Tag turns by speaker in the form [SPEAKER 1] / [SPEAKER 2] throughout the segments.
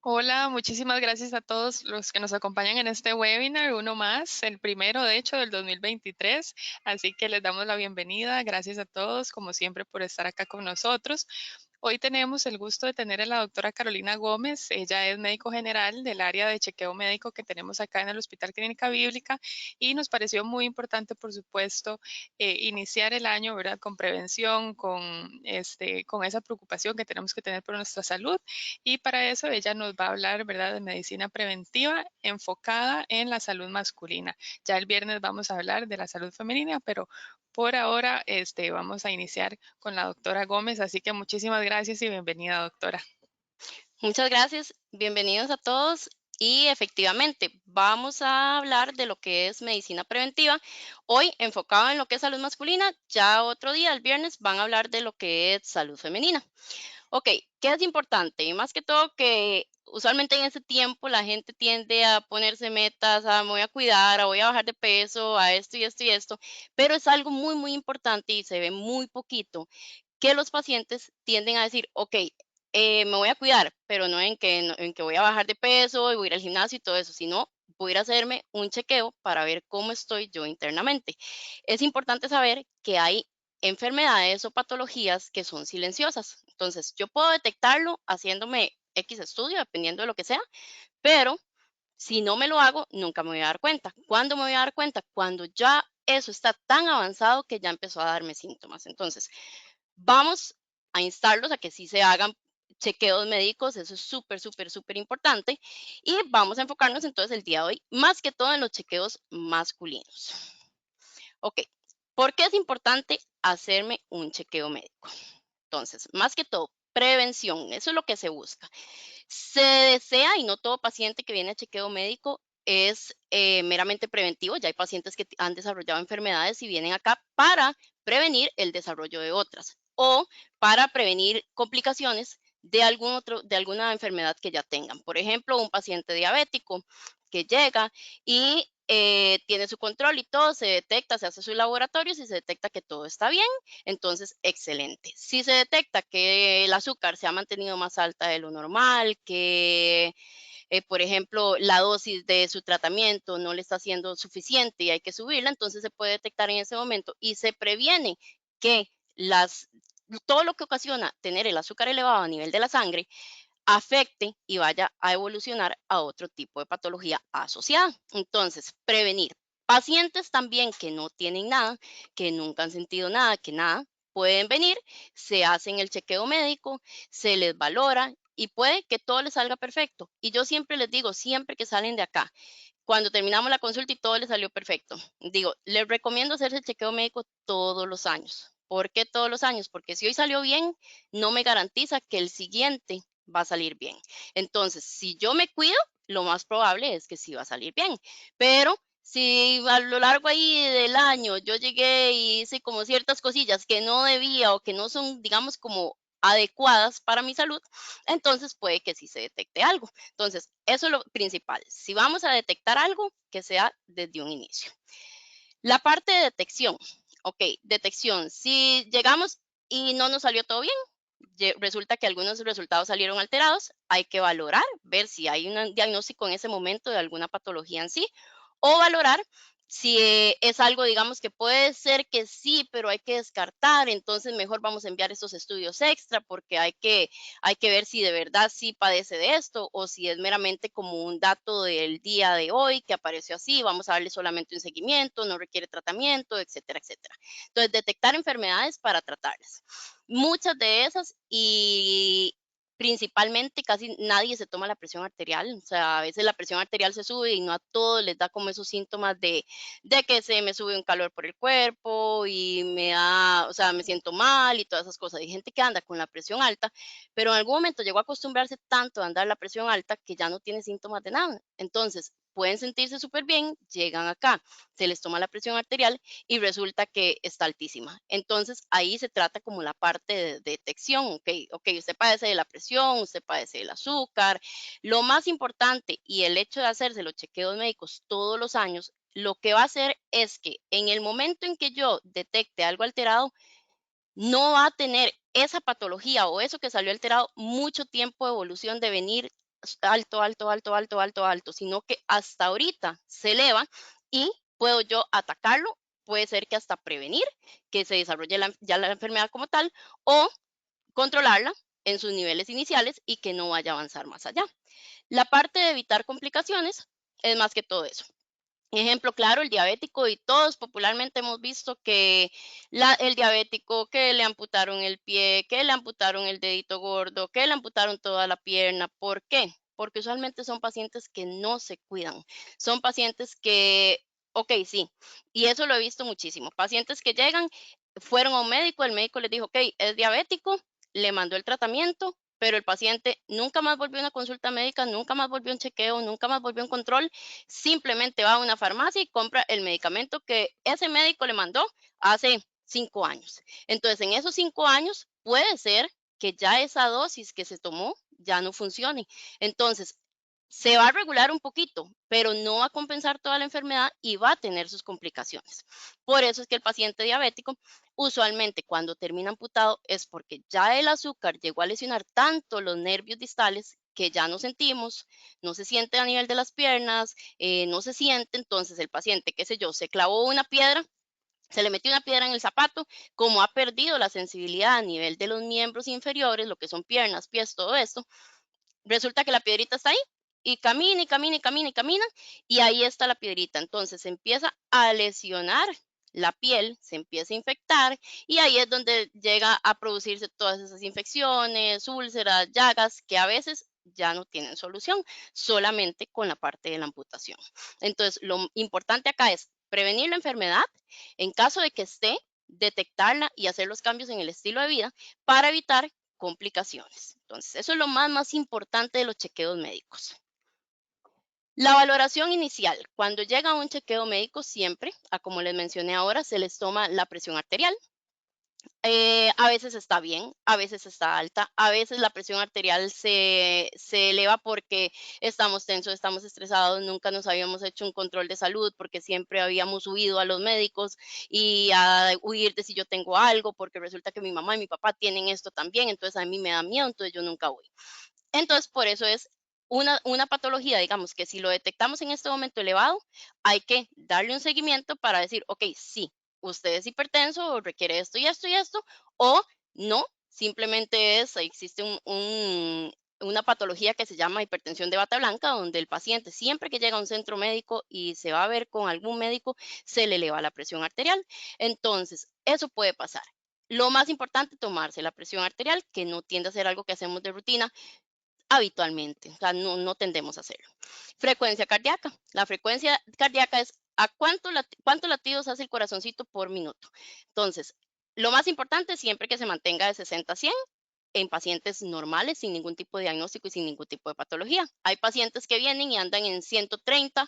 [SPEAKER 1] Hola, muchísimas gracias a todos los que nos acompañan en este webinar, uno más, el primero de hecho del 2023. Así que les damos la bienvenida. Gracias a todos, como siempre, por estar acá con nosotros. Hoy tenemos el gusto de tener a la doctora Carolina Gómez. Ella es médico general del área de chequeo médico que tenemos acá en el Hospital Clínica Bíblica y nos pareció muy importante, por supuesto, iniciar el año, ¿verdad? Con prevención, con esa preocupación que tenemos que tener por nuestra salud. Y para eso ella nos va a hablar, ¿verdad?, de medicina preventiva enfocada en la salud masculina. Ya el viernes vamos a hablar de la salud femenina, pero por ahora vamos a iniciar con la doctora Gómez, así que muchísimas gracias y bienvenida, doctora.
[SPEAKER 2] Muchas gracias, bienvenidos a todos. Y efectivamente, vamos a hablar de lo que es medicina preventiva. Hoy enfocado en lo que es salud masculina, ya otro día, el viernes, van a hablar de lo que es salud femenina. Ok, ¿qué es importante? Y más que todo que usualmente en ese tiempo la gente tiende a ponerse metas, a me voy a cuidar, a voy a bajar de peso, a esto y esto y esto, pero es algo muy, muy importante y se ve muy poquito que los pacientes tienden a decir, ok, me voy a cuidar, pero no en que voy a bajar de peso y voy a ir al gimnasio y todo eso, sino voy a ir a hacerme un chequeo para ver cómo estoy yo internamente. Es importante saber que hay enfermedades o patologías que son silenciosas. Entonces, yo puedo detectarlo haciéndome X estudio, dependiendo de lo que sea, pero si no me lo hago, nunca me voy a dar cuenta. ¿Cuándo me voy a dar cuenta? Cuando ya eso está tan avanzado que ya empezó a darme síntomas. Entonces, vamos a instarlos a que sí se hagan chequeos médicos, eso es súper, súper, súper importante. Y vamos a enfocarnos entonces el día de hoy, más que todo en los chequeos masculinos. Ok, ¿por qué es importante hacerme un chequeo médico? Entonces, más que todo, prevención, eso es lo que se busca. Se desea, y no todo paciente que viene a chequeo médico es meramente preventivo, ya hay pacientes que han desarrollado enfermedades y vienen acá para prevenir el desarrollo de otras o para prevenir complicaciones de alguna enfermedad que ya tengan. Por ejemplo, un paciente diabético que llega y tiene su control y todo, se detecta, se hace su laboratorio, si se detecta que todo está bien, entonces excelente. Si se detecta que el azúcar se ha mantenido más alta de lo normal, que por ejemplo, la dosis de su tratamiento no le está siendo suficiente y hay que subirla, entonces se puede detectar en ese momento y se previene que todo lo que ocasiona tener el azúcar elevado a nivel de la sangre afecte y vaya a evolucionar a otro tipo de patología asociada. Entonces, prevenir. Pacientes también que no tienen nada, que nunca han sentido nada, que nada, pueden venir, se hacen el chequeo médico, se les valora y puede que todo les salga perfecto. Y yo siempre les digo, siempre que salen de acá, cuando terminamos la consulta y todo les salió perfecto, digo, les recomiendo hacerse el chequeo médico todos los años. ¿Por qué todos los años? Porque si hoy salió bien, no me garantiza que el siguiente va a salir bien. Entonces, si yo me cuido, lo más probable es que sí va a salir bien. Pero si a lo largo ahí del año yo llegué y hice como ciertas cosillas que no debía o que no son, digamos, como adecuadas para mi salud, entonces puede que sí se detecte algo. Entonces, eso es lo principal. Si vamos a detectar algo, que sea desde un inicio. La parte de detección. Ok, detección. Si llegamos y no nos salió todo bien, resulta que algunos resultados salieron alterados, hay que valorar, ver si hay un diagnóstico en ese momento de alguna patología en sí, o valorar si es algo, digamos, que puede ser que sí, pero hay que descartar, entonces mejor vamos a enviar esos estudios extra porque hay que ver si de verdad sí padece de esto o si es meramente como un dato del día de hoy que apareció así, vamos a darle solamente un seguimiento, no requiere tratamiento, etcétera, etcétera. Entonces, detectar enfermedades para tratarlas. Muchas de esas y principalmente casi nadie se toma la presión arterial, o sea, a veces la presión arterial se sube y no a todos les da como esos síntomas de que se me sube un calor por el cuerpo y me da, o sea, me siento mal y todas esas cosas. Hay gente que anda con la presión alta, pero en algún momento llegó a acostumbrarse tanto a andar la presión alta que ya no tiene síntomas de nada. Entonces, pueden sentirse súper bien, llegan acá, se les toma la presión arterial y resulta que está altísima. Entonces, ahí se trata como la parte de detección, ok, ok, usted padece de la presión, usted padece del azúcar. Lo más importante y el hecho de hacerse los chequeos médicos todos los años, lo que va a hacer es que en el momento en que yo detecte algo alterado, no va a tener esa patología o eso que salió alterado mucho tiempo de evolución de venir alto, alto, alto, alto, alto, alto, sino que hasta ahorita se eleva y puedo yo atacarlo, puede ser que hasta prevenir que se desarrolle ya la enfermedad como tal o controlarla en sus niveles iniciales y que no vaya a avanzar más allá. La parte de evitar complicaciones es más que todo eso. Ejemplo claro, el diabético, y todos popularmente hemos visto que el diabético, que le amputaron el pie, que le amputaron el dedito gordo, que le amputaron toda la pierna. ¿Por qué? Porque usualmente son pacientes que no se cuidan. Son pacientes que, ok, sí, y eso lo he visto muchísimo. Pacientes que llegan, fueron a un médico, el médico les dijo, ok, es diabético, le mandó el tratamiento, pero el paciente nunca más volvió a una consulta médica, nunca más volvió a un chequeo, nunca más volvió a un control, simplemente va a una farmacia y compra el medicamento que ese médico le mandó hace 5 años. Entonces, en esos 5 años puede ser que ya esa dosis que se tomó ya no funcione. Entonces, se va a regular un poquito, pero no va a compensar toda la enfermedad y va a tener sus complicaciones. Por eso es que el paciente diabético, usualmente cuando termina amputado, es porque ya el azúcar llegó a lesionar tanto los nervios distales que ya no sentimos, no se siente a nivel de las piernas, no se siente, entonces el paciente, qué sé yo, se clavó una piedra, se le metió una piedra en el zapato, como ha perdido la sensibilidad a nivel de los miembros inferiores, lo que son piernas, pies, todo esto, resulta que la piedrita está ahí y camina y camina y camina y camina y ahí está la piedrita. Entonces se empieza a lesionar la piel, se empieza a infectar y ahí es donde llega a producirse todas esas infecciones, úlceras, llagas que a veces ya no tienen solución, solamente con la parte de la amputación. Entonces, lo importante acá es prevenir la enfermedad en caso de que esté, detectarla y hacer los cambios en el estilo de vida para evitar complicaciones. Entonces, eso es lo más importante de los chequeos médicos. La valoración inicial, cuando llega a un chequeo médico, siempre, como les mencioné ahora, se les toma la presión arterial. A veces está bien, a veces está alta, a veces la presión arterial se eleva porque estamos tensos, estamos estresados, nunca nos habíamos hecho un control de salud porque siempre habíamos huido a los médicos y a huir de si yo tengo algo, porque resulta que mi mamá y mi papá tienen esto también, entonces a mí me da miedo, entonces yo nunca voy. Entonces, por eso es una patología, digamos, que si lo detectamos en este momento elevado, hay que darle un seguimiento para decir, ok, sí, usted es hipertenso o requiere esto y esto y esto, o no, simplemente existe una patología que se llama hipertensión de bata blanca, donde el paciente siempre que llega a un centro médico y se va a ver con algún médico, se le eleva la presión arterial. Entonces, eso puede pasar. Lo más importante, tomarse la presión arterial, que no tiende a ser algo que hacemos de rutina, habitualmente, o sea, no tendemos a hacerlo. Frecuencia cardíaca. La frecuencia cardíaca es a cuántos latidos hace el corazoncito por minuto. Entonces, lo más importante siempre que se mantenga de 60 a 100 en pacientes normales, sin ningún tipo de diagnóstico y sin ningún tipo de patología. Hay pacientes que vienen y andan en 130,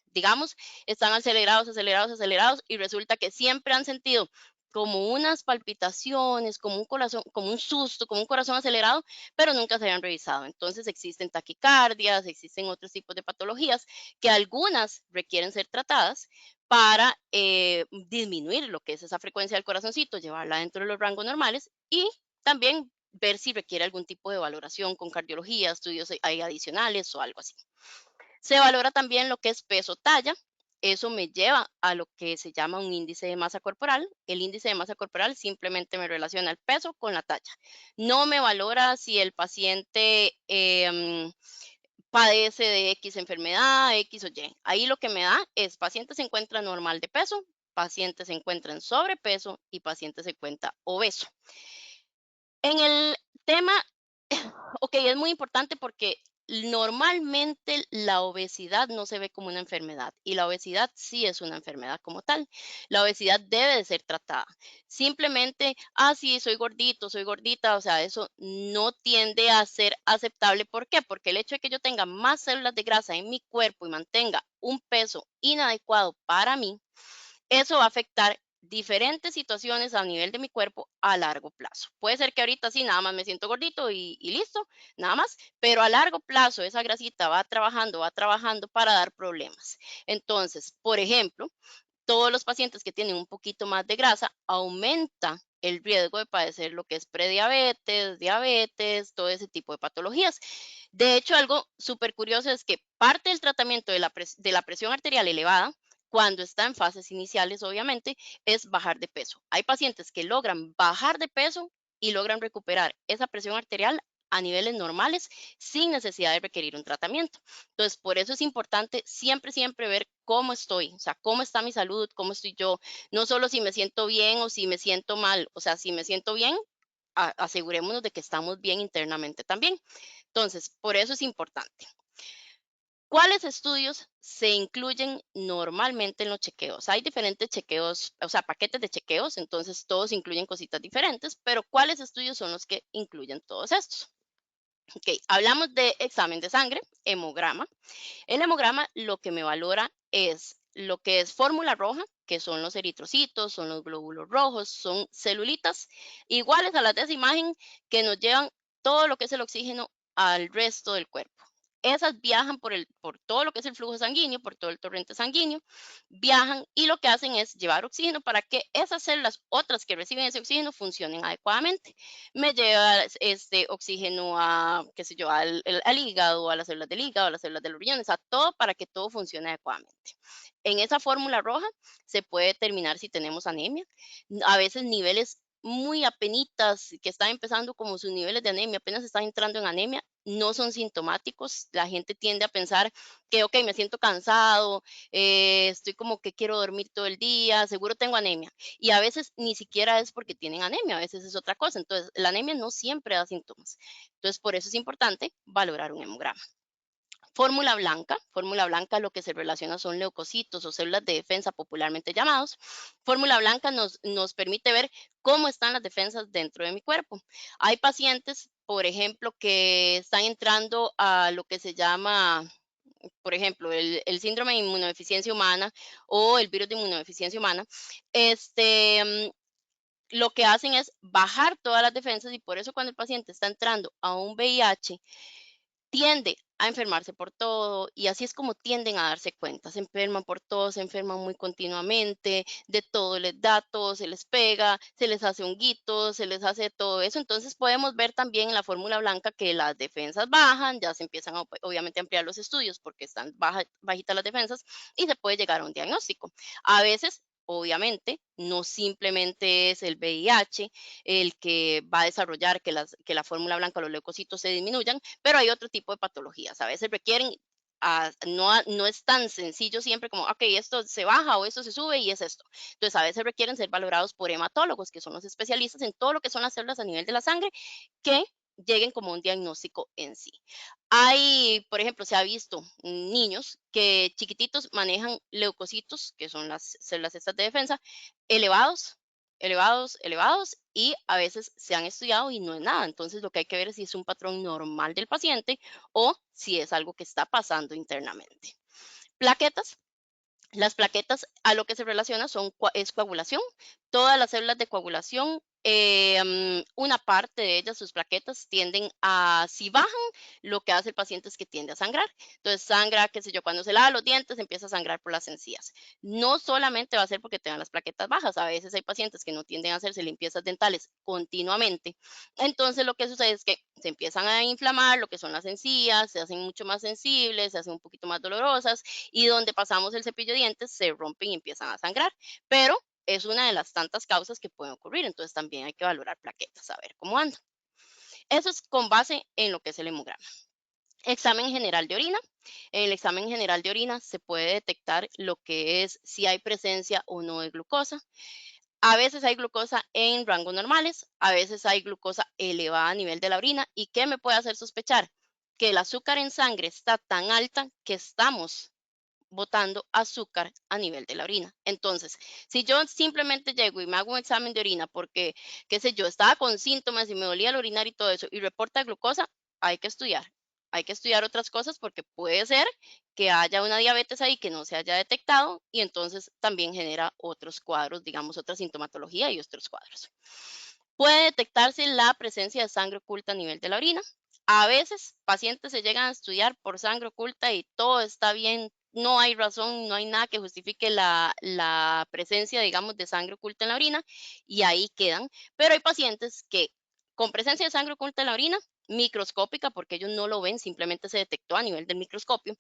[SPEAKER 2] digamos, están acelerados, acelerados, acelerados, y resulta que siempre han sentido como unas palpitaciones, como un corazón, como un susto, como un corazón acelerado, pero nunca se habían revisado. Entonces existen taquicardias, existen otros tipos de patologías que algunas requieren ser tratadas para disminuir lo que es esa frecuencia del corazoncito, llevarla dentro de los rangos normales y también ver si requiere algún tipo de valoración con cardiología, estudios adicionales o algo así. Se valora también lo que es peso talla. Eso me lleva a lo que se llama un índice de masa corporal. El índice de masa corporal simplemente me relaciona el peso con la talla. No me valora si el paciente padece de X enfermedad, X o Y. Ahí lo que me da es paciente se encuentra normal de peso, paciente se encuentra en sobrepeso y paciente se encuentra obeso. En el tema, ok, es muy importante porque normalmente la obesidad no se ve como una enfermedad y la obesidad sí es una enfermedad como tal. La obesidad debe de ser tratada. Simplemente, sí, soy gordito, soy gordita, o sea, eso no tiende a ser aceptable. ¿Por qué? Porque el hecho de que yo tenga más células de grasa en mi cuerpo y mantenga un peso inadecuado para mí, eso va a afectar diferentes situaciones a nivel de mi cuerpo a largo plazo. Puede ser que ahorita sí, nada más me siento gordito y listo, nada más, pero a largo plazo esa grasita va trabajando para dar problemas. Entonces, por ejemplo, Todos los pacientes que tienen un poquito más de grasa aumenta el riesgo de padecer lo que es prediabetes, diabetes, todo ese tipo de patologías. De hecho, algo súper curioso es que parte del tratamiento de la presión arterial elevada, cuando está en fases iniciales, obviamente, es bajar de peso. Hay pacientes que logran bajar de peso y logran recuperar esa presión arterial a niveles normales sin necesidad de requerir un tratamiento. Entonces, por eso es importante siempre, siempre ver cómo estoy, o sea, cómo está mi salud, cómo estoy yo, no solo si me siento bien o si me siento mal, o sea, si me siento bien, asegurémonos de que estamos bien internamente también. Entonces, por eso es importante. ¿Cuáles estudios se incluyen normalmente en los chequeos? Hay diferentes chequeos, o sea, paquetes de chequeos, entonces todos incluyen cositas diferentes, pero ¿cuáles estudios son los que incluyen todos estos? Ok, hablamos de examen de sangre, hemograma. El hemograma lo que me valora es lo que es fórmula roja, que son los eritrocitos, son los glóbulos rojos, son celulitas iguales a las de esa imagen que nos llevan todo lo que es el oxígeno al resto del cuerpo. Esas viajan por todo lo que es el flujo sanguíneo, por todo el torrente sanguíneo, viajan y lo que hacen es llevar oxígeno para que esas células otras que reciben ese oxígeno funcionen adecuadamente. Me lleva este oxígeno a, qué sé yo, al hígado, a las células del hígado, a las células de los riñones, a todo para que todo funcione adecuadamente. En esa fórmula roja se puede determinar si tenemos anemia, a veces niveles muy apenitas, que están empezando como sus niveles de anemia, apenas están entrando en anemia, no son sintomáticos. La gente tiende a pensar que, ok, me siento cansado, estoy como que quiero dormir todo el día, seguro tengo anemia. Y a veces ni siquiera es porque tienen anemia, a veces es otra cosa. Entonces, la anemia no siempre da síntomas. Entonces, por eso es importante valorar un hemograma. Fórmula blanca lo que se relaciona son leucocitos o células de defensa popularmente llamados. Fórmula blanca nos permite ver cómo están las defensas dentro de mi cuerpo. Hay pacientes, por ejemplo, que están entrando a lo que se llama, por ejemplo, el síndrome de inmunodeficiencia humana o el virus de inmunodeficiencia humana. Este, lo que hacen es bajar todas las defensas y por eso cuando el paciente está entrando a un VIH, tiende a enfermarse por todo y así es como tienden a darse cuenta. Se enferman por todo, se enferman muy continuamente, de todo les da, todo se les pega, se les hace honguitos, se les hace todo eso. Entonces podemos ver también en la fórmula blanca que las defensas bajan, ya se empiezan a, obviamente a ampliar los estudios porque están bajitas las defensas y se puede llegar a un diagnóstico. A veces obviamente, no simplemente es el VIH el que va a desarrollar que la fórmula blanca, los leucocitos se disminuyan, pero hay otro tipo de patologías. A veces requieren, no es tan sencillo siempre como, ok, esto se baja o esto se sube y es esto. Entonces, a veces requieren ser valorados por hematólogos, que son los especialistas en todo lo que son las células a nivel de la sangre, que lleguen como un diagnóstico en sí. Hay, por ejemplo, se ha visto niños que chiquititos manejan leucocitos, que son las células estas de defensa, elevados, elevados, elevados, y a veces se han estudiado y no es nada. Entonces, lo que hay que ver es si es un patrón normal del paciente o si es algo que está pasando internamente. Plaquetas. Las plaquetas a lo que se relaciona es coagulación. Todas las células de coagulación, una parte de ellas, sus plaquetas, tienden a, si bajan, lo que hace el paciente es que tiende a sangrar. Entonces sangra, qué sé yo, cuando se lava los dientes, empieza a sangrar por las encías. No solamente va a ser porque tengan las plaquetas bajas, a veces hay pacientes que no tienden a hacerse limpiezas dentales continuamente. Entonces lo que sucede es que se empiezan a inflamar lo que son las encías, se hacen mucho más sensibles, se hacen un poquito más dolorosas y donde pasamos el cepillo de dientes se rompen y empiezan a sangrar. Pero es una de las tantas causas que pueden ocurrir, entonces también hay que valorar plaquetas, a ver cómo anda. Eso es con base en lo que es el hemograma. Examen general de orina. En el examen general de orina se puede detectar lo que es si hay presencia o no de glucosa. A veces hay glucosa en rangos normales, a veces hay glucosa elevada a nivel de la orina. ¿Y qué me puede hacer sospechar? Que el azúcar en sangre está tan alta que estamos botando azúcar a nivel de la orina. Entonces, si yo simplemente llego y me hago un examen de orina porque, qué sé yo, estaba con síntomas y me dolía el orinar y todo eso y reporta glucosa, hay que estudiar. Hay que estudiar otras cosas porque puede ser que haya una diabetes ahí que no se haya detectado y entonces también genera otros cuadros, digamos, otra sintomatología y otros cuadros. Puede detectarse la presencia de sangre oculta a nivel de la orina. A veces pacientes se llegan a estudiar por sangre oculta y todo está bien no hay razón, no hay nada que justifique la presencia, digamos, de sangre oculta en la orina y ahí quedan. Pero hay pacientes que con presencia de sangre oculta en la orina, microscópica, porque ellos no lo ven, simplemente se detectó a nivel del microscopio,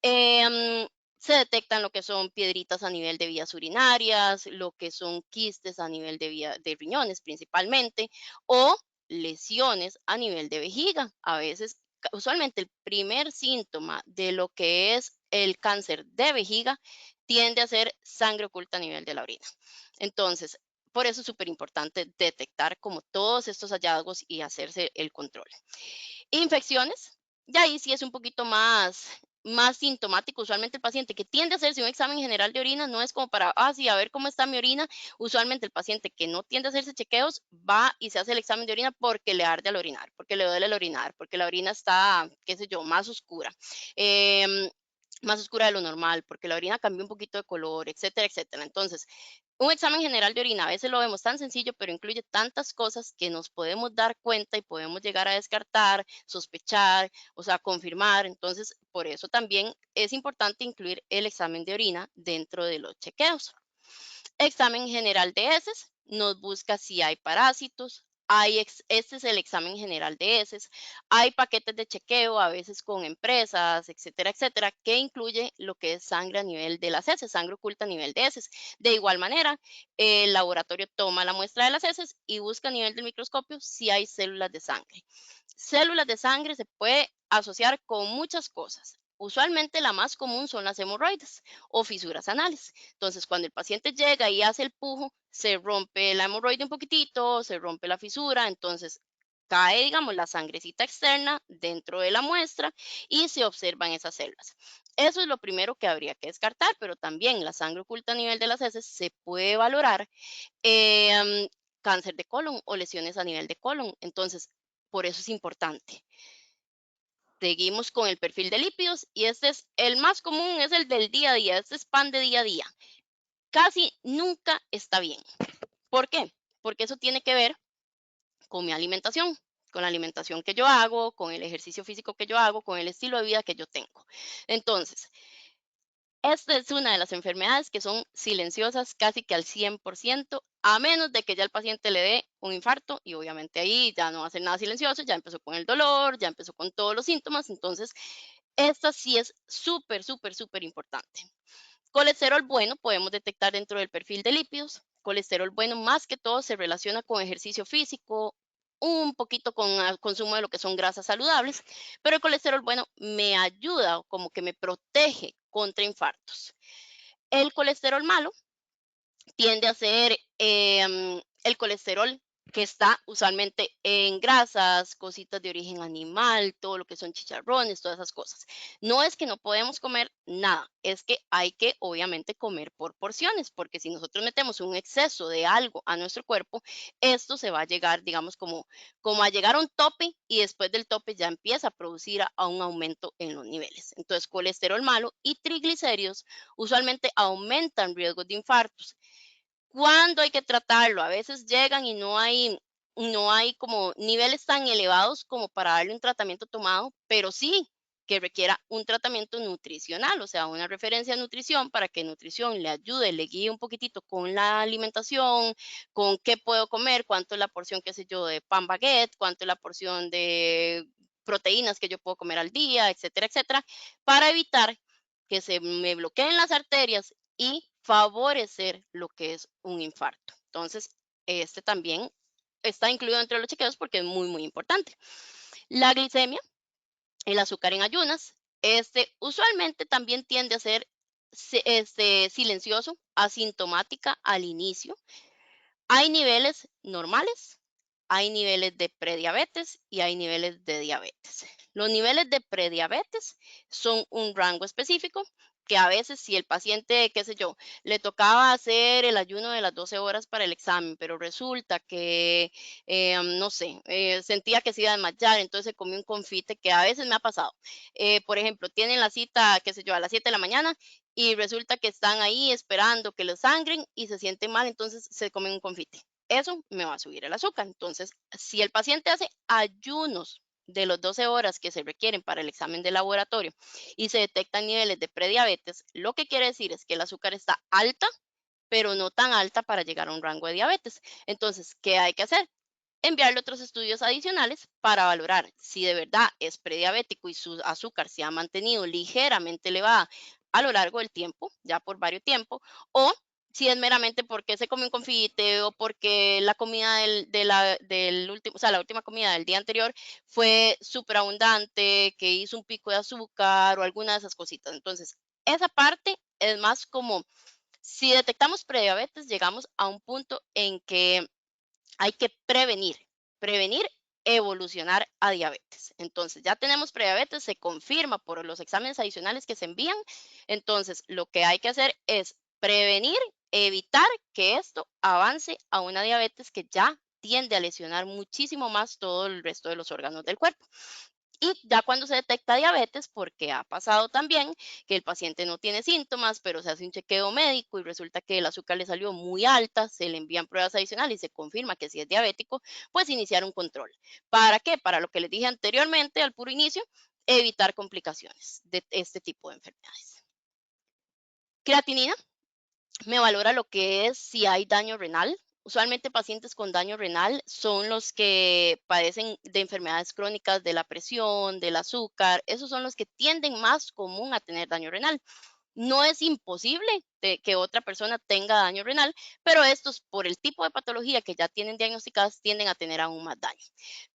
[SPEAKER 2] em, se detectan lo que son piedritas a nivel de vías urinarias, lo que son quistes a nivel de riñones principalmente, o lesiones a nivel de vejiga. A veces, usualmente el primer síntoma de lo que es el cáncer de vejiga tiende a ser sangre oculta a nivel de la orina. Entonces, por eso es súper importante detectar como todos estos hallazgos y hacerse el control. Infecciones, y ahí sí es un poquito más sintomático. Usualmente el paciente que tiende a hacerse un examen general de orina no es como para, sí, a ver cómo está mi orina. Usualmente el paciente que no tiende a hacerse chequeos va y se hace el examen de orina porque le arde al orinar, porque le duele el orinar, porque la orina está, qué sé yo, em, más oscura de lo normal, porque la orina cambió un poquito de color, etcétera, etcétera. Entonces, un examen general de orina, a veces lo vemos tan sencillo, pero incluye tantas cosas que nos podemos dar cuenta y podemos llegar a descartar, sospechar, o sea, confirmar. Entonces, por eso también es importante incluir el examen de orina dentro de los chequeos. Examen general de heces, nos busca si hay parásitos. Este es el examen general de heces. Hay paquetes de chequeo, a veces con empresas, etcétera, etcétera, que incluye lo que es sangre a nivel de las heces, sangre oculta a nivel de heces. De igual manera, el laboratorio toma la muestra de las heces y busca a nivel del microscopio si hay células de sangre. Células de sangre se puede asociar con muchas cosas. Usualmente la más común son las hemorroides o fisuras anales. Entonces, cuando el paciente llega y hace el pujo, se rompe la hemorroide un poquitito, se rompe la fisura, entonces cae, digamos, la sangrecita externa dentro de la muestra y se observan esas células. Eso es lo primero que habría que descartar, pero también la sangre oculta a nivel de las heces se puede valorar cáncer de colon o lesiones a nivel de colon. Entonces, por eso es importante. Seguimos con el perfil de lípidos y este es el más común, es el del día a día, este es pan de día a día. Casi nunca está bien. ¿Por qué? Porque eso tiene que ver con mi alimentación, con la alimentación que yo hago, con el ejercicio físico que yo hago, con el estilo de vida que yo tengo. Entonces, esta es una de las enfermedades que son silenciosas casi que al 100%, a menos de que ya el paciente le dé un infarto y obviamente ahí ya no va a ser nada silencioso, ya empezó con el dolor, ya empezó con todos los síntomas, entonces esta sí es súper, súper, súper importante. Colesterol bueno podemos detectar dentro del perfil de lípidos. Colesterol bueno más que todo se relaciona con ejercicio físico, un poquito con el consumo de lo que son grasas saludables, pero el colesterol bueno me ayuda o como que me protege contra infartos. El colesterol malo tiende a ser el colesterol que está usualmente en grasas, cositas de origen animal, todo lo que son chicharrones, todas esas cosas. No es que no podemos comer nada, es que hay que obviamente comer por porciones, porque si nosotros metemos un exceso de algo a nuestro cuerpo, esto se va a llegar, digamos, como a llegar a un tope y después del tope ya empieza a producir a un aumento en los niveles. Entonces, colesterol malo y triglicéridos usualmente aumentan riesgos de infartos. ¿Cuándo hay que tratarlo? A veces llegan y no hay como niveles tan elevados como para darle un tratamiento tomado, pero sí que requiera un tratamiento nutricional, o sea, una referencia a nutrición para que nutrición le ayude, le guíe un poquitito con la alimentación, con qué puedo comer, cuánto es la porción, qué sé yo, de pan baguette, cuánto es la porción de proteínas que yo puedo comer al día, etcétera, etcétera, para evitar que se me bloqueen las arterias y favorecer lo que es un infarto. Entonces, este también está incluido entre los chequeos porque es muy, muy importante. La glicemia, el azúcar en ayunas, usualmente también tiende a ser silencioso, asintomática al inicio. Hay niveles normales, hay niveles de prediabetes y hay niveles de diabetes. Los niveles de prediabetes son un rango específico que a veces si el paciente, qué sé yo, le tocaba hacer el ayuno de las 12 horas para el examen, pero resulta que, no sé, sentía que se iba a desmayar, entonces se comió un confite, que a veces me ha pasado. Por ejemplo, tienen la cita, qué sé yo, a las 7 de la mañana y resulta que están ahí esperando que los sangren y se sienten mal, entonces se comen un confite. Eso me va a subir el azúcar. Entonces, si el paciente hace ayunos de los 12 horas que se requieren para el examen de laboratorio y se detectan niveles de prediabetes, lo que quiere decir es que el azúcar está alta, pero no tan alta para llegar a un rango de diabetes. Entonces, ¿qué hay que hacer? Enviarle otros estudios adicionales para valorar si de verdad es prediabético y su azúcar se ha mantenido ligeramente elevada a lo largo del tiempo, ya por varios tiempos, o si es meramente porque se comió un confite o porque la comida del último, o sea, la última comida del día anterior fue súper abundante, que hizo un pico de azúcar o alguna de esas cositas. Entonces, esa parte es más como si detectamos prediabetes, llegamos a un punto en que hay que prevenir evolucionar a diabetes. Entonces, ya tenemos prediabetes, se confirma por los exámenes adicionales que se envían. Entonces, lo que hay que hacer es prevenir, evitar que esto avance a una diabetes que ya tiende a lesionar muchísimo más todo el resto de los órganos del cuerpo. Y ya cuando se detecta diabetes, porque ha pasado también que el paciente no tiene síntomas, pero se hace un chequeo médico y resulta que el azúcar le salió muy alta, se le envían pruebas adicionales y se confirma que sí es diabético, pues iniciar un control. ¿Para qué? Para lo que les dije anteriormente al puro inicio, evitar complicaciones de este tipo de enfermedades. Creatinina me valora lo que es si hay daño renal. Usualmente pacientes con daño renal son los que padecen de enfermedades crónicas de la presión, del azúcar. Esos son los que tienden más común a tener daño renal. No es imposible que otra persona tenga daño renal, pero estos, por el tipo de patología que ya tienen diagnosticadas, tienden a tener aún más daño.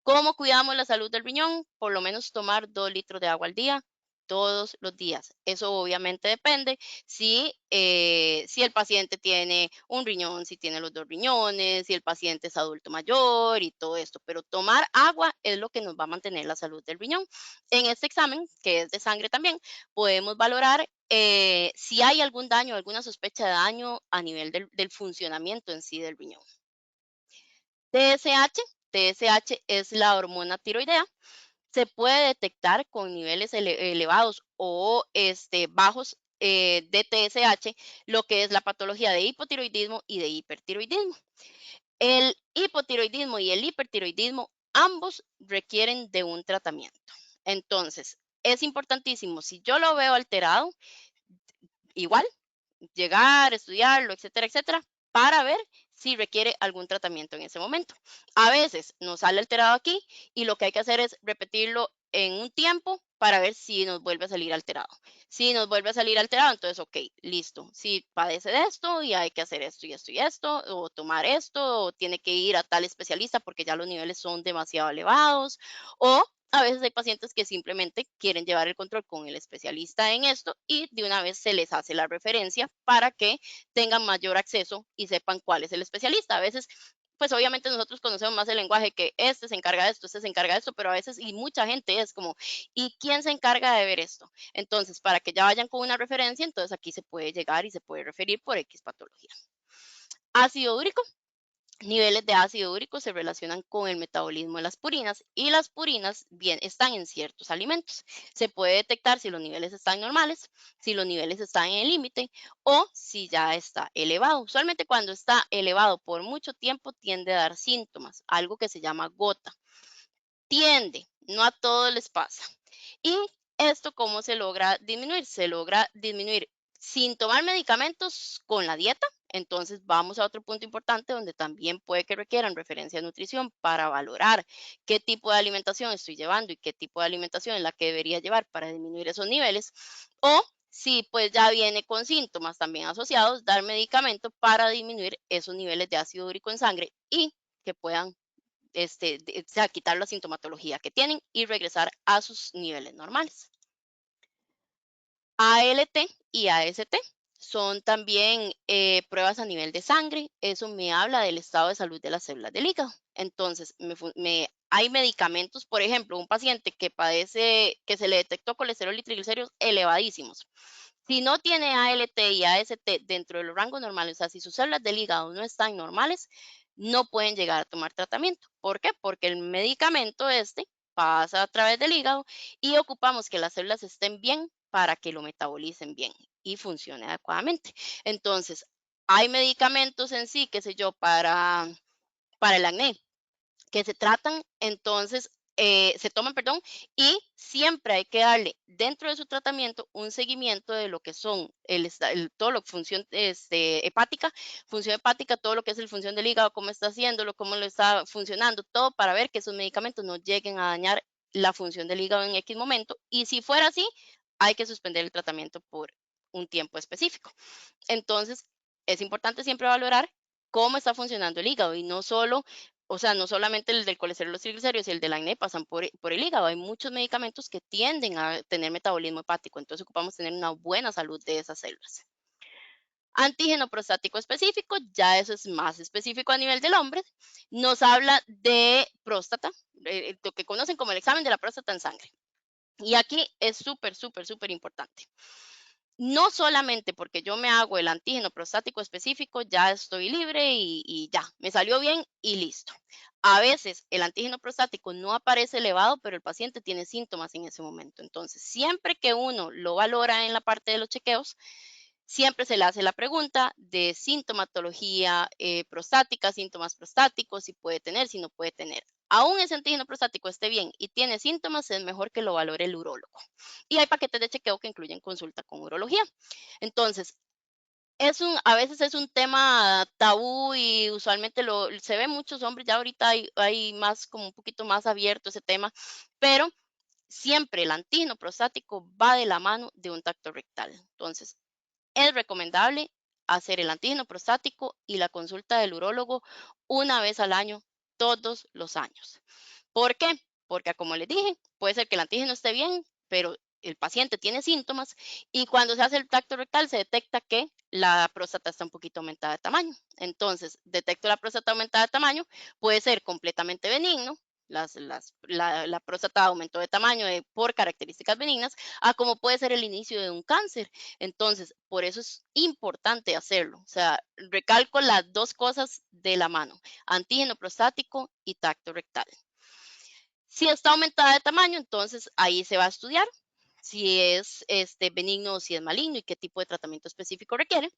[SPEAKER 2] ¿Cómo cuidamos la salud del riñón? Por lo menos tomar 2 litros de agua al día, todos los días. Eso obviamente depende si el paciente tiene un riñón, si tiene los dos riñones, si el paciente es adulto mayor y todo esto. Pero tomar agua es lo que nos va a mantener la salud del riñón. En este examen, que es de sangre también, podemos valorar si hay algún daño, alguna sospecha de daño a nivel del funcionamiento en sí del riñón. TSH, TSH es la hormona tiroidea, se puede detectar con niveles elevados o bajos de TSH, lo que es la patología de hipotiroidismo y de hipertiroidismo. El hipotiroidismo y el hipertiroidismo ambos requieren de un tratamiento. Entonces, es importantísimo, si yo lo veo alterado, igual llegar, estudiarlo, etcétera, etcétera, para ver si requiere algún tratamiento en ese momento. A veces nos sale alterado aquí y lo que hay que hacer es repetirlo en un tiempo para ver si nos vuelve a salir alterado. Si nos vuelve a salir alterado, entonces, ok, listo. Si padece de esto y hay que hacer esto y esto y esto, o tomar esto, o tiene que ir a tal especialista porque ya los niveles son demasiado elevados, o a veces hay pacientes que simplemente quieren llevar el control con el especialista en esto y de una vez se les hace la referencia para que tengan mayor acceso y sepan cuál es el especialista. A veces, pues obviamente nosotros conocemos más el lenguaje que este se encarga de esto, este se encarga de esto, pero a veces y mucha gente es como, ¿y quién se encarga de ver esto? Entonces, para que ya vayan con una referencia, entonces aquí se puede llegar y se puede referir por X patología. Ácido úrico. Niveles de ácido úrico se relacionan con el metabolismo de las purinas y las purinas bien están en ciertos alimentos. Se puede detectar si los niveles están normales, si los niveles están en el límite o si ya está elevado. Usualmente cuando está elevado por mucho tiempo tiende a dar síntomas, algo que se llama gota. Tiende, no a todos les pasa. ¿Y esto cómo se logra disminuir? Se logra disminuir sin tomar medicamentos con la dieta. Entonces vamos a otro punto importante donde también puede que requieran referencia a nutrición para valorar qué tipo de alimentación estoy llevando y qué tipo de alimentación es la que debería llevar para disminuir esos niveles. O si pues ya viene con síntomas también asociados, dar medicamento para disminuir esos niveles de ácido úrico en sangre y que puedan o sea, quitar la sintomatología que tienen y regresar a sus niveles normales. ALT y AST son también pruebas a nivel de sangre. Eso me habla del estado de salud de las células del hígado. Entonces, hay medicamentos, por ejemplo, un paciente que padece, que se le detectó colesterol y triglicéridos elevadísimos. Si no tiene ALT y AST dentro de los rangos normales, o sea, si sus células del hígado no están normales, no pueden llegar a tomar tratamiento. ¿Por qué? Porque el medicamento pasa a través del hígado y ocupamos que las células estén bien para que lo metabolicen bien y funcione adecuadamente. Entonces, hay medicamentos en sí, qué sé yo, para el acné, que se tratan entonces se toman, perdón, y siempre hay que darle dentro de su tratamiento un seguimiento de lo que son todo lo que función función hepática, todo lo que es la función del hígado, cómo está haciéndolo, cómo lo está funcionando, todo para ver que esos medicamentos no lleguen a dañar la función del hígado en X momento. Y si fuera así, hay que suspender el tratamiento por un tiempo específico. Entonces, es importante siempre valorar cómo está funcionando el hígado y no solo, o sea, no solamente el del colesterol, los triglicéridos y el del acné pasan por el hígado. Hay muchos medicamentos que tienden a tener metabolismo hepático, entonces ocupamos tener una buena salud de esas células. Antígeno prostático específico, ya eso es más específico a nivel del hombre, nos habla de próstata, lo que conocen como el examen de la próstata en sangre. Y aquí es súper, súper, súper importante. No solamente porque yo me hago el antígeno prostático específico, ya estoy libre y ya, me salió bien y listo. A veces el antígeno prostático no aparece elevado, pero el paciente tiene síntomas en ese momento. Entonces, siempre que uno lo valora en la parte de los chequeos, siempre se le hace la pregunta de sintomatología prostática, síntomas prostáticos, si puede tener, si no puede tener. Aún ese antígeno prostático esté bien y tiene síntomas, es mejor que lo valore el urólogo. Y hay paquetes de chequeo que incluyen consulta con urología. Entonces, a veces es un tema tabú y usualmente se ve muchos hombres, ya ahorita hay más, como un poquito más abierto ese tema, pero siempre el antígeno prostático va de la mano de un tacto rectal. Entonces, es recomendable hacer el antígeno prostático y la consulta del urólogo una vez al año, todos los años. ¿Por qué? Porque, como les dije, puede ser que el antígeno esté bien, pero el paciente tiene síntomas y cuando se hace el tacto rectal se detecta que la próstata está un poquito aumentada de tamaño. Entonces, detecto la próstata aumentada de tamaño, puede ser completamente benigno, la próstata aumentó de tamaño por características benignas, a como puede ser el inicio de un cáncer. Entonces, por eso es importante hacerlo. O sea, recalco las dos cosas de la mano, antígeno prostático y tacto rectal. Si está aumentada de tamaño, entonces ahí se va a estudiar si es benigno o si es maligno y qué tipo de tratamiento específico requiere.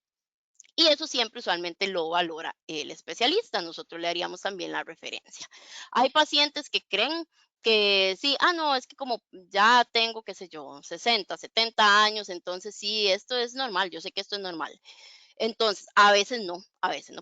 [SPEAKER 2] Y eso siempre usualmente lo valora el especialista. Nosotros le haríamos también la referencia. Hay pacientes que creen que sí, no, es que como ya tengo, qué sé yo, 60, 70 años, entonces sí, esto es normal, yo sé que esto es normal. Entonces, a veces no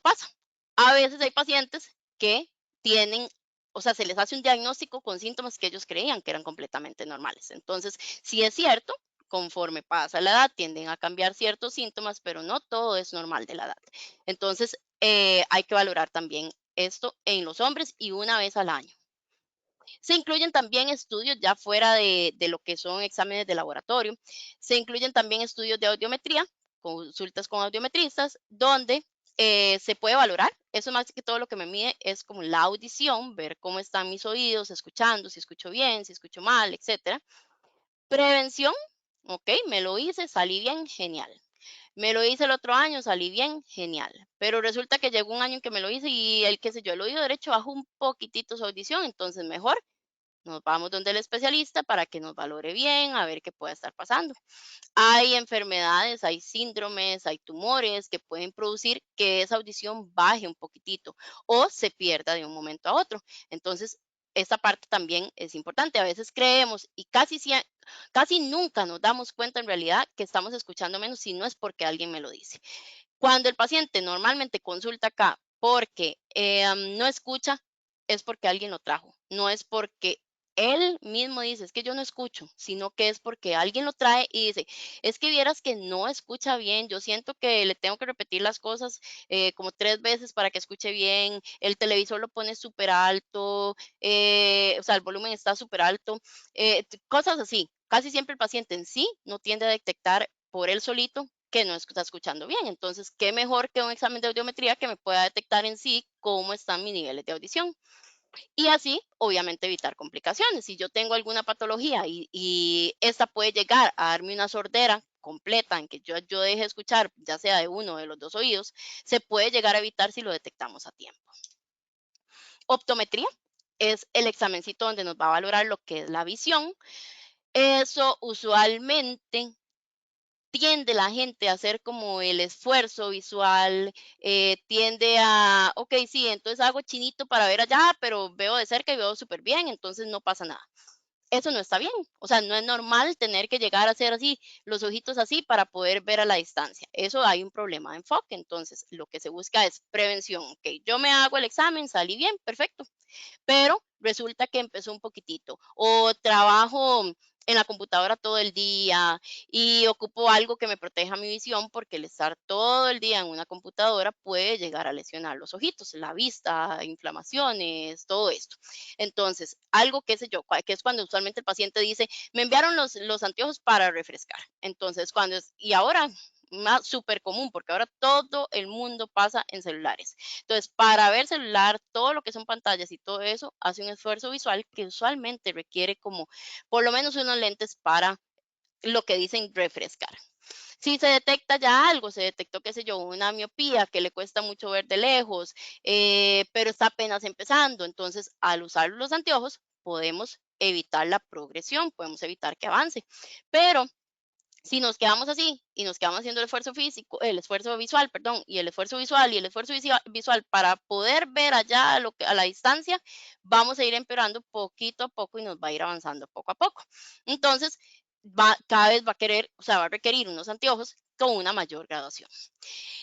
[SPEAKER 2] pasa. A veces hay pacientes que tienen, o sea, se les hace un diagnóstico con síntomas que ellos creían que eran completamente normales. Entonces, sí es cierto, conforme pasa la edad tienden a cambiar ciertos síntomas, pero no todo es normal de la edad. Entonces, hay que valorar también esto en los hombres y una vez al año. Se incluyen también estudios ya fuera de lo que son exámenes de laboratorio. Se incluyen también estudios de audiometría, consultas con audiometristas, donde se puede valorar. Eso más que todo lo que me mide es como la audición, ver cómo están mis oídos, escuchando, si escucho bien, si escucho mal, etcétera. Prevención, ok, me lo hice, salí bien, genial. Me lo hice el otro año, salí bien, genial. Pero resulta que llegó un año en que me lo hice y el qué sé yo, el oído derecho bajó un poquitito su audición, entonces mejor nos vamos donde el especialista para que nos valore bien, a ver qué puede estar pasando. Hay enfermedades, hay síndromes, hay tumores que pueden producir que esa audición baje un poquitito o se pierda de un momento a otro. Entonces, esta parte también es importante. A veces creemos y casi nunca nos damos cuenta en realidad que estamos escuchando menos si no es porque alguien me lo dice. Cuando el paciente normalmente consulta acá porque no escucha, es porque alguien lo trajo, no es porque él mismo dice, es que yo no escucho, sino que es porque alguien lo trae y dice, es que vieras que no escucha bien, yo siento que le tengo que repetir las cosas como 3 veces para que escuche bien, el televisor lo pone súper alto, o sea, el volumen está súper alto, cosas así. Casi siempre el paciente en sí no tiende a detectar por él solito que no está escuchando bien. Entonces, ¿qué mejor que un examen de audiometría que me pueda detectar en sí cómo están mis niveles de audición? Y así, obviamente, evitar complicaciones. Si yo tengo alguna patología y esta puede llegar a darme una sordera completa en que yo deje de escuchar, ya sea de uno o de los dos oídos, se puede llegar a evitar si lo detectamos a tiempo. Optometría es el examencito donde nos va a valorar lo que es la visión. Eso usualmente tiende la gente a hacer como el esfuerzo visual, tiende a, ok, sí, entonces hago chinito para ver allá, pero veo de cerca y veo súper bien, entonces no pasa nada. Eso no está bien, o sea, no es normal tener que llegar a hacer así, los ojitos así para poder ver a la distancia. Eso hay un problema de enfoque, entonces lo que se busca es prevención. Ok, yo me hago el examen, salí bien, perfecto, pero resulta que empezó un poquitito. O trabajo en la computadora todo el día y ocupo algo que me proteja mi visión porque el estar todo el día en una computadora puede llegar a lesionar los ojitos, la vista, inflamaciones, todo esto. Entonces, algo que sé yo, que es cuando usualmente el paciente dice, me enviaron los anteojos para refrescar. Entonces, cuando es, y ahora más súper común, porque ahora todo el mundo pasa en celulares. Entonces, para ver celular, todo lo que son pantallas y todo eso, hace un esfuerzo visual que usualmente requiere como por lo menos unos lentes para lo que dicen refrescar. Si se detecta ya algo, se detectó, qué sé yo, una miopía que le cuesta mucho ver de lejos, pero está apenas empezando, entonces al usar los anteojos podemos evitar la progresión, podemos evitar que avance. Pero si nos quedamos así y nos quedamos haciendo el esfuerzo físico, el esfuerzo visual, perdón, y el esfuerzo visual y el esfuerzo visual para poder ver allá a la distancia, vamos a ir empeorando poquito a poco y nos va a ir avanzando poco a poco. Entonces, cada vez va a querer, o sea, va a requerir unos anteojos con una mayor graduación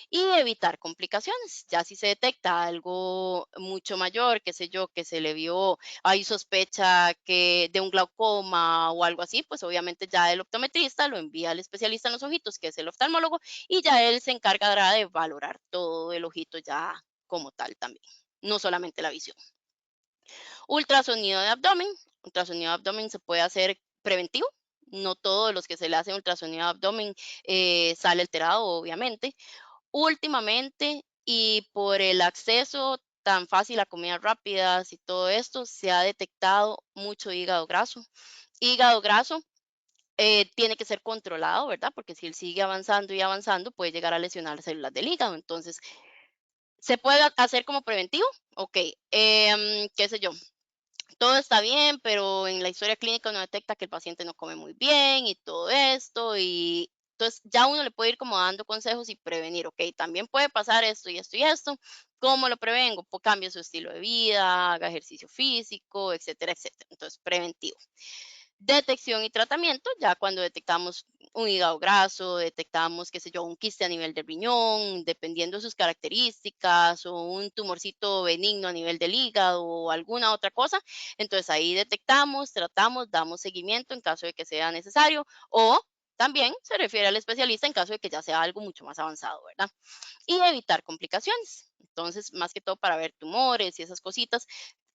[SPEAKER 2] y evitar complicaciones. Ya si se detecta algo mucho mayor, qué sé yo, que se le vio, hay sospecha que de un glaucoma o algo así, pues obviamente ya el optometrista lo envía al especialista en los ojitos, que es el oftalmólogo, y ya él se encargará de valorar todo el ojito ya como tal también, no solamente la visión. Ultrasonido de abdomen. Ultrasonido de abdomen se puede hacer preventivo. No todos los que se le hacen ultrasonido de abdomen sale alterado, obviamente. Últimamente, y por el acceso tan fácil a comidas rápidas y todo esto, se ha detectado mucho hígado graso. Hígado graso tiene que ser controlado, ¿verdad? Porque si él sigue avanzando y avanzando, puede llegar a lesionar células del hígado. Entonces, ¿se puede hacer como preventivo? Ok, qué sé yo, todo está bien, pero en la historia clínica uno detecta que el paciente no come muy bien y todo esto, y entonces ya uno le puede ir como dando consejos y prevenir, ok, también puede pasar esto y esto y esto, ¿cómo lo prevengo? Pues cambie su estilo de vida, haga ejercicio físico, etcétera, etcétera. Entonces, preventivo. Detección y tratamiento, ya cuando detectamos un hígado graso, detectamos, qué sé yo, un quiste a nivel del riñón, dependiendo de sus características, o un tumorcito benigno a nivel del hígado o alguna otra cosa. Entonces ahí detectamos, tratamos, damos seguimiento en caso de que sea necesario, o también se refiere al especialista en caso de que ya sea algo mucho más avanzado, ¿verdad? Y evitar complicaciones. Entonces, más que todo para ver tumores y esas cositas,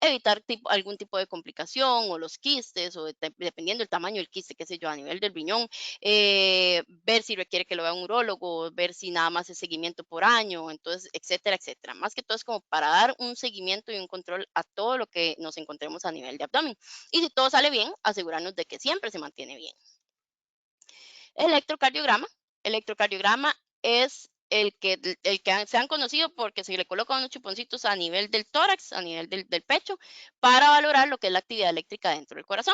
[SPEAKER 2] evitar algún tipo de complicación o los quistes o dependiendo del tamaño del quiste, qué sé yo, a nivel del riñón, ver si requiere que lo vea un urólogo, ver si nada más es seguimiento por año, entonces, etcétera, etcétera. Más que todo es como para dar un seguimiento y un control a todo lo que nos encontremos a nivel de abdomen. Y si todo sale bien, asegurarnos de que siempre se mantiene bien. Electrocardiograma. Electrocardiograma es se han conocido porque se le colocan unos chuponcitos a nivel del tórax, a nivel del pecho, para valorar lo que es la actividad eléctrica dentro del corazón.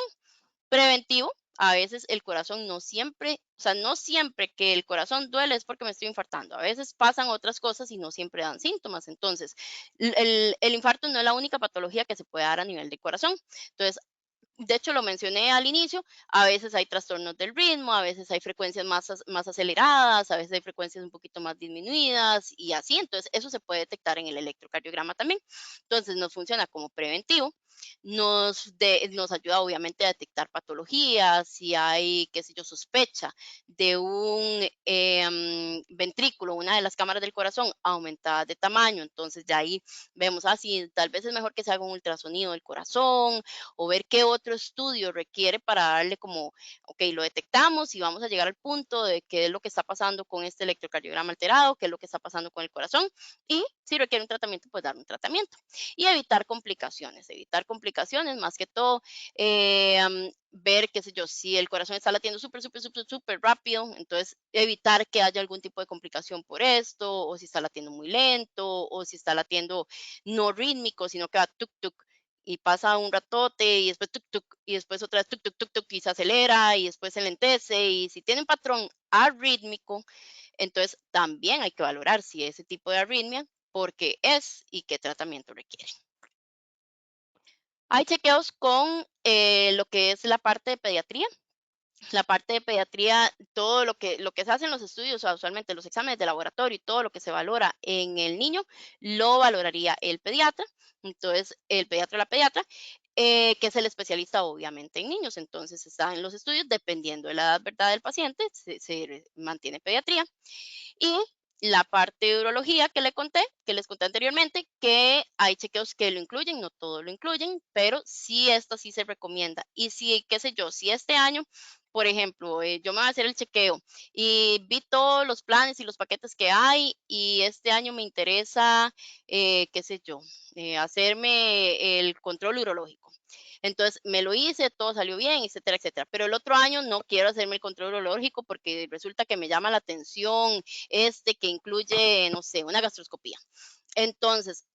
[SPEAKER 2] Preventivo, a veces el corazón no siempre, o sea, no siempre que el corazón duele es porque me estoy infartando. A veces pasan otras cosas y no siempre dan síntomas. Entonces, el infarto no es la única patología que se puede dar a nivel del corazón. Entonces, de hecho, lo mencioné al inicio, a veces hay trastornos del ritmo, a veces hay frecuencias más aceleradas, a veces hay frecuencias un poquito más disminuidas y así. Entonces, eso se puede detectar en el electrocardiograma también. Entonces, nos funciona como preventivo, nos ayuda obviamente a detectar patologías, si hay, qué sé yo, sospecha de un ventrículo, una de las cámaras del corazón aumentada de tamaño, entonces ya ahí vemos, así tal vez es mejor que se haga un ultrasonido del corazón o ver qué otro estudio requiere para darle como, ok, lo detectamos y vamos a llegar al punto de qué es lo que está pasando con este electrocardiograma alterado, qué es lo que está pasando con el corazón y si requiere un tratamiento, pues dar un tratamiento. Y evitar complicaciones más que todo, ver, qué sé yo, si el corazón está latiendo súper, súper, súper, súper rápido, entonces evitar que haya algún tipo de complicación por esto, o si está latiendo muy lento, o si está latiendo no rítmico, sino que va tuk, tuk, y pasa un ratote y después tuk tuk y después otra vez tuk tuk tuk tuk y se acelera y después se lentece y si tiene un patrón arrítmico, entonces también hay que valorar si ese tipo de arritmia, por qué es y qué tratamiento requiere. Hay chequeos con lo que es la parte de pediatría. La parte de pediatría, todo lo que se hace en los estudios, o sea, usualmente los exámenes de laboratorio y todo lo que se valora en el niño, lo valoraría el pediatra. Entonces, el pediatra o la pediatra, que es el especialista obviamente en niños. Entonces, está en los estudios, dependiendo de la edad, ¿verdad?, del paciente, se mantiene pediatría. Y la parte de urología que les conté anteriormente, que hay chequeos que lo incluyen, no todos lo incluyen, pero sí, esta sí se recomienda. Y si, qué sé yo, si este año, por ejemplo, yo me voy a hacer el chequeo y vi todos los planes y los paquetes que hay y este año me interesa, qué sé yo, hacerme el control urológico. Entonces me lo hice, todo salió bien, etcétera, etcétera. Pero el otro año no quiero hacerme el control urológico porque resulta que me llama la atención que incluye, no sé, una gastroscopía. Entonces,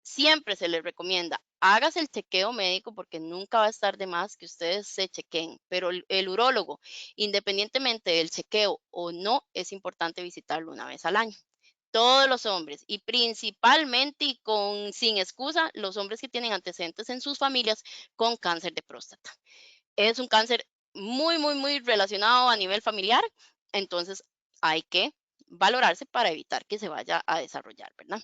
[SPEAKER 2] siempre se les recomienda, hágase el chequeo médico porque nunca va a estar de más que ustedes se chequeen, pero el urólogo, independientemente del chequeo o no, es importante visitarlo una vez al año. Todos los hombres y principalmente y con sin excusa, los hombres que tienen antecedentes en sus familias con cáncer de próstata. Es un cáncer muy, muy, muy relacionado a nivel familiar, entonces hay que valorarse para evitar que se vaya a desarrollar, ¿verdad?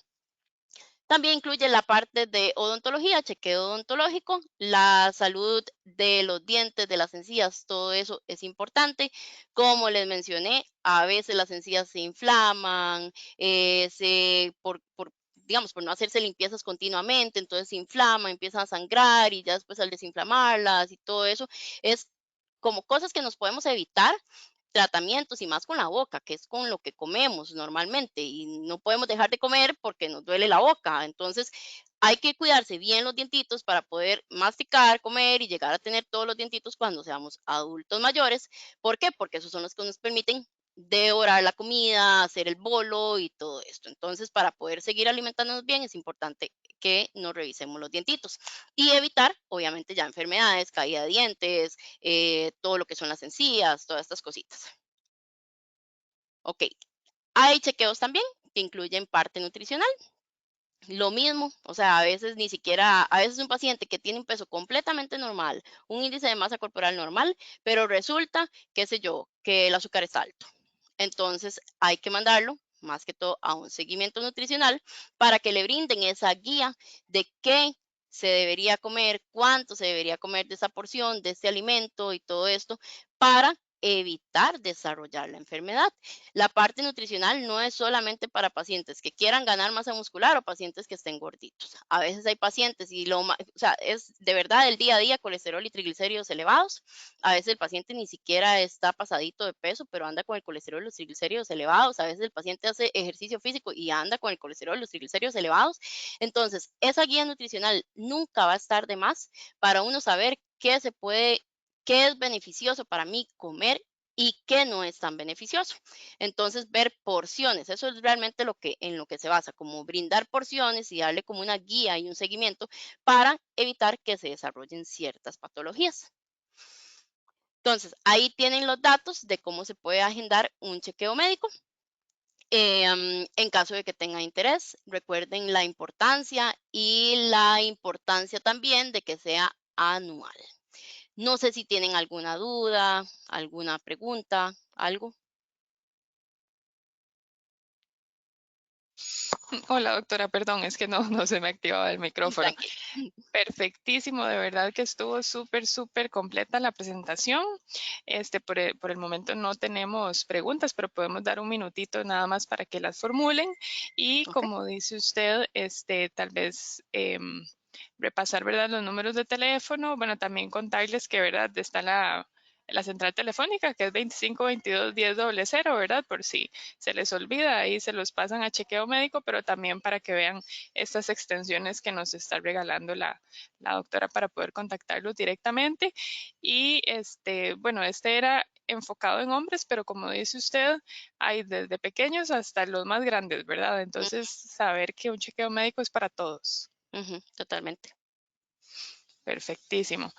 [SPEAKER 2] También incluye la parte de odontología, chequeo odontológico, la salud de los dientes, de las encías, todo eso es importante. Como les mencioné, a veces las encías se inflaman, digamos, por no hacerse limpiezas continuamente, entonces se inflama, empiezan a sangrar y ya después al desinflamarlas y todo eso, es como cosas que nos podemos evitar tratamientos y más con la boca, que es con lo que comemos normalmente y no podemos dejar de comer porque nos duele la boca. Entonces, hay que cuidarse bien los dientitos para poder masticar, comer y llegar a tener todos los dientitos cuando seamos adultos mayores. ¿Por qué? Porque esos son los que nos permiten devorar la comida, hacer el bolo y todo esto. Entonces, para poder seguir alimentándonos bien, es importante que nos revisemos los dientitos y evitar, obviamente, ya enfermedades, caída de dientes, todo lo que son las encías, todas estas cositas. Ok, hay chequeos también que incluyen parte nutricional. Lo mismo, o sea, a veces ni siquiera, a veces un paciente que tiene un peso completamente normal, un índice de masa corporal normal, pero resulta, qué sé yo, que el azúcar es alto. Entonces hay que mandarlo más que todo a un seguimiento nutricional para que le brinden esa guía de qué se debería comer, cuánto se debería comer de esa porción, de ese alimento y todo esto para evitar desarrollar la enfermedad. La parte nutricional no es solamente para pacientes que quieran ganar masa muscular o pacientes que estén gorditos. A veces hay pacientes y o sea, es de verdad el día a día colesterol y triglicéridos elevados. A veces el paciente ni siquiera está pasadito de peso, pero anda con el colesterol y los triglicéridos elevados. A veces el paciente hace ejercicio físico y anda con el colesterol y los triglicéridos elevados. Entonces, esa guía nutricional nunca va a estar de más para uno saber qué es beneficioso para mí comer y qué no es tan beneficioso. Entonces, ver porciones, eso es realmente en lo que se basa, como brindar porciones y darle como una guía y un seguimiento para evitar que se desarrollen ciertas patologías. Entonces, ahí tienen los datos de cómo se puede agendar un chequeo médico. En caso de que tengan interés, recuerden la importancia también de que sea anual. No sé si tienen alguna duda, alguna pregunta, algo.
[SPEAKER 1] Hola, doctora, perdón, es que no, no se me activaba el micrófono.
[SPEAKER 2] Tranquilo.
[SPEAKER 1] Perfectísimo, de verdad que estuvo súper, súper completa la presentación. Por el momento no tenemos preguntas, pero podemos dar un minutito nada más para que las formulen. Y
[SPEAKER 2] Ok.
[SPEAKER 1] como dice usted, tal vez repasar, ¿verdad?, los números de teléfono. Bueno, también contarles que, ¿verdad?, está la central telefónica, que es 25 22 10 00, ¿verdad? Por si se les olvida, ahí se los pasan a chequeo médico, pero también para que vean estas extensiones que nos está regalando la doctora para poder contactarlos directamente. Y bueno, este era enfocado en hombres, pero como dice usted, hay desde pequeños hasta los más grandes, ¿verdad? Entonces, saber que un chequeo médico es para todos.
[SPEAKER 2] Ujú, totalmente.
[SPEAKER 1] Perfectísimo.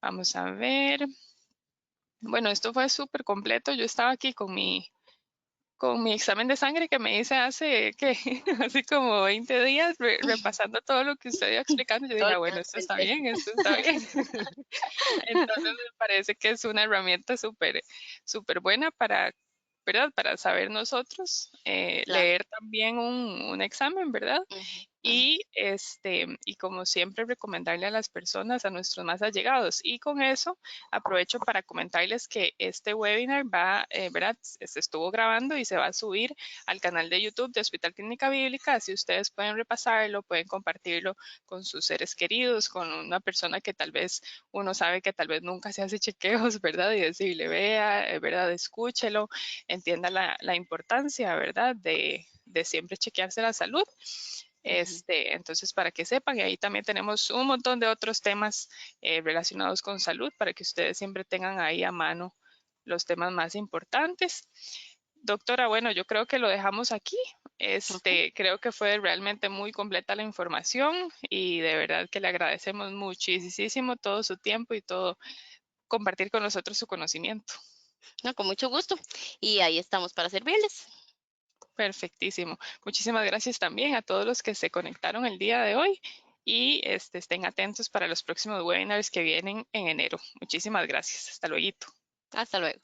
[SPEAKER 1] Vamos a ver. Bueno, esto fue súper completo. Yo estaba aquí con mi examen de sangre que me hice hace, ¿qué? Así como 20 días, repasando todo lo que usted iba explicando. Yo
[SPEAKER 2] Todo
[SPEAKER 1] dije,
[SPEAKER 2] lo
[SPEAKER 1] ah,
[SPEAKER 2] que
[SPEAKER 1] bueno,
[SPEAKER 2] nos
[SPEAKER 1] esto está
[SPEAKER 2] cuente.
[SPEAKER 1] bien, esto está bien. Entonces me parece que es una herramienta súper buena para, ¿verdad? Para saber nosotros,
[SPEAKER 2] Claro.
[SPEAKER 1] leer también un examen, ¿verdad?
[SPEAKER 2] Ujú, ujú,
[SPEAKER 1] Y como siempre, recomendarle a las personas, a nuestros más allegados. Y con eso, aprovecho para comentarles que este webinar va, ¿verdad? Se estuvo grabando y se va a subir al canal de YouTube de Hospital Clínica Bíblica. Así ustedes pueden repasarlo, pueden compartirlo con sus seres queridos, con una persona que tal vez uno sabe que tal vez nunca se hace chequeos, ¿verdad? Y decirle, vea, ¿verdad? Escúchelo, entienda la importancia, ¿verdad? De siempre chequearse la salud.
[SPEAKER 2] ujú.
[SPEAKER 1] Entonces, para que sepan, y ahí también tenemos un montón de otros temas relacionados con salud para que ustedes siempre tengan ahí a mano los temas más importantes. Doctora, bueno, yo creo que lo dejamos aquí.
[SPEAKER 2] Ok.
[SPEAKER 1] Creo que fue realmente muy completa la información y de verdad que le agradecemos muchísimo todo su tiempo y todo compartir con nosotros su conocimiento.
[SPEAKER 2] No, con mucho gusto. Y ahí estamos para servirles.
[SPEAKER 1] Perfectísimo. Muchísimas gracias también a todos los que se conectaron el día de hoy y estén atentos para los próximos webinars que vienen en enero. Muchísimas gracias. Hasta luego.
[SPEAKER 2] Hasta luego.